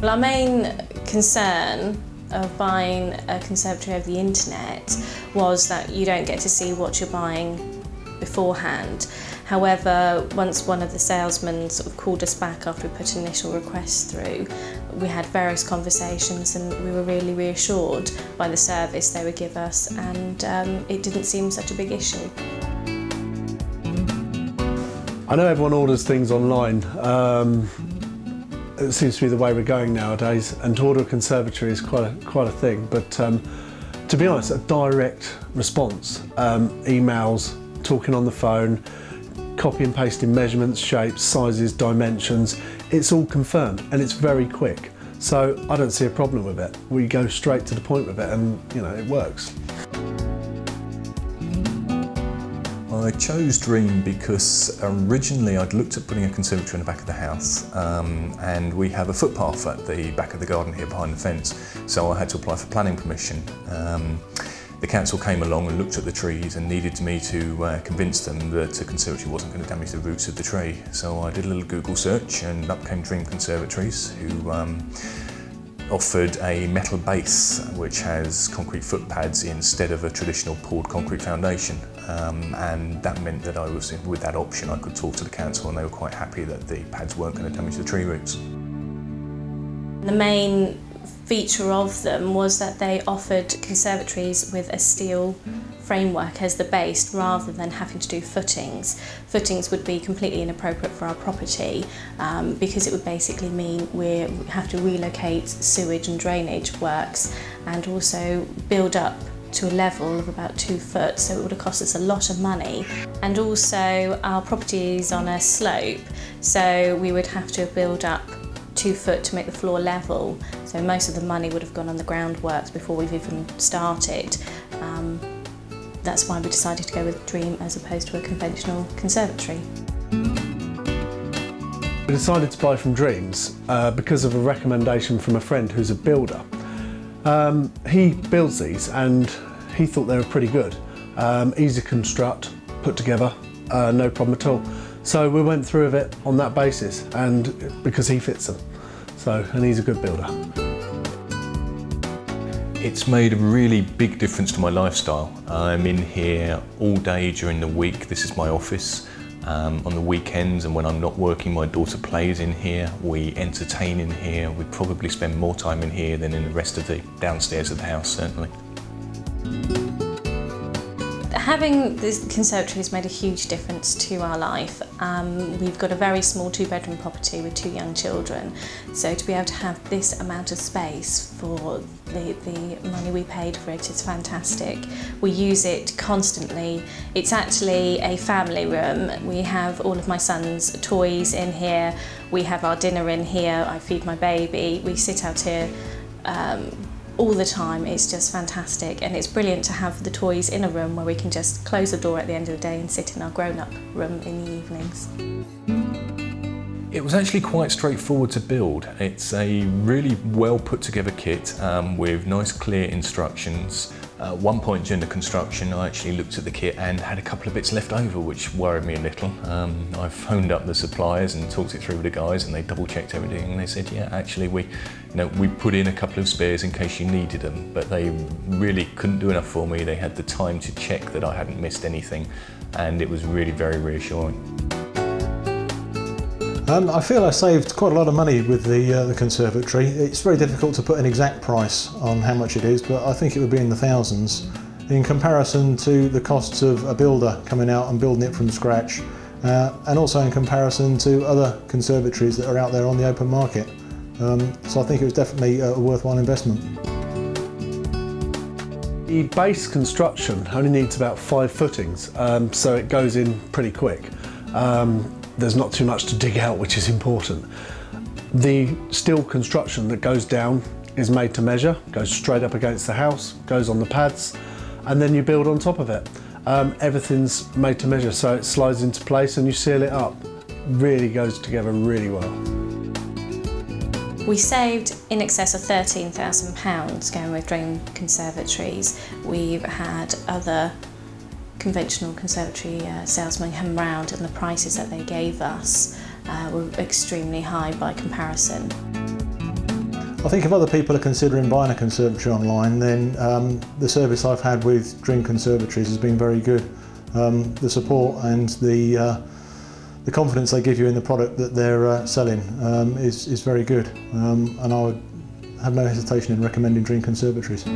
Well, our main concern of buying a conservatory over the internet was that you don't get to see what you're buying beforehand. However, once one of the salesmen sort of called us back after we put an initial request through, we had various conversations and we were really reassured by the service they would give us, and it didn't seem such a big issue. I know everyone orders things online. It seems to be the way we're going nowadays, and to order a conservatory is quite a thing. But to be honest, a direct response, emails, talking on the phone, copy and pasting measurements, shapes, sizes, dimensions, it's all confirmed and it's very quick. So I don't see a problem with it. We go straight to the point with it and, you know, it works. I chose Dream because originally I'd looked at putting a conservatory in the back of the house, and we have a footpath at the back of the garden here behind the fence, so I had to apply for planning permission. The council came along and looked at the trees and needed me to convince them that a conservatory wasn't going to damage the roots of the tree. So I did a little Google search and up came Dream Conservatories, who offered a metal base which has concrete footpads instead of a traditional poured concrete foundation, and that meant that with that option I could talk to the council and they were quite happy that the pads weren't going to damage the tree roots. The main feature of them was that they offered conservatories with a steel framework as the base rather than having to do footings. Footings would be completely inappropriate for our property because it would basically mean we have to relocate sewage and drainage works and also build up to a level of about 2 foot, so it would have cost us a lot of money. And also our property is on a slope, so we would have to build up 2 foot to make the floor level, so most of the money would have gone on the groundworks before we've even started. That's why we decided to go with Dream as opposed to a conventional conservatory. We decided to buy from Dreams because of a recommendation from a friend who's a builder. He builds these and he thought they were pretty good. Easy to construct, put together, no problem at all. So we went through with it on that basis, and because he fits them. And he's a good builder. It's made a really big difference to my lifestyle. I'm in here all day during the week. This is my office. On the weekends and when I'm not working, my daughter plays in here. We entertain in here. We probably spend more time in here than in the rest of the downstairs of the house, certainly. Having this conservatory has made a huge difference to our life. We've got a very small 2-bedroom property with 2 young children, so to be able to have this amount of space for the money we paid for it is fantastic. We use it constantly. It's actually a family room. We have all of my son's toys in here, we have our dinner in here, I feed my baby, we sit out here all the time. It's just fantastic, and it's brilliant to have the toys in a room where we can just close the door at the end of the day and sit in our grown-up room in the evenings. It was actually quite straightforward to build. It's a really well put together kit with nice clear instructions. At one point during the construction I actually looked at the kit and had a couple of bits left over, which worried me a little. I phoned up the suppliers and talked it through with the guys, and they double checked everything and they said, yeah, actually we put in a couple of spares in case you needed them, but they really couldn't do enough for me. They had the time to check that I hadn't missed anything, and it was really very reassuring. I feel I saved quite a lot of money with the conservatory. It's very difficult to put an exact price on how much it is, but I think it would be in the thousands in comparison to the costs of a builder coming out and building it from scratch, and also in comparison to other conservatories that are out there on the open market. So I think it was definitely a worthwhile investment. The base construction only needs about 5 footings, so it goes in pretty quick. There's not too much to dig out, which is important. The steel construction that goes down is made to measure, goes straight up against the house, goes on the pads, and then you build on top of it. Everything's made to measure, so it slides into place and you seal it up. Really goes together really well. We saved in excess of £13,000 going with Dream Conservatories. We've had other conventional conservatory salesmen come round, and the prices that they gave us were extremely high by comparison. I think if other people are considering buying a conservatory online, then the service I've had with Dream Conservatories has been very good. The support and the confidence they give you in the product that they're selling is very good, and I would have no hesitation in recommending Dream Conservatories.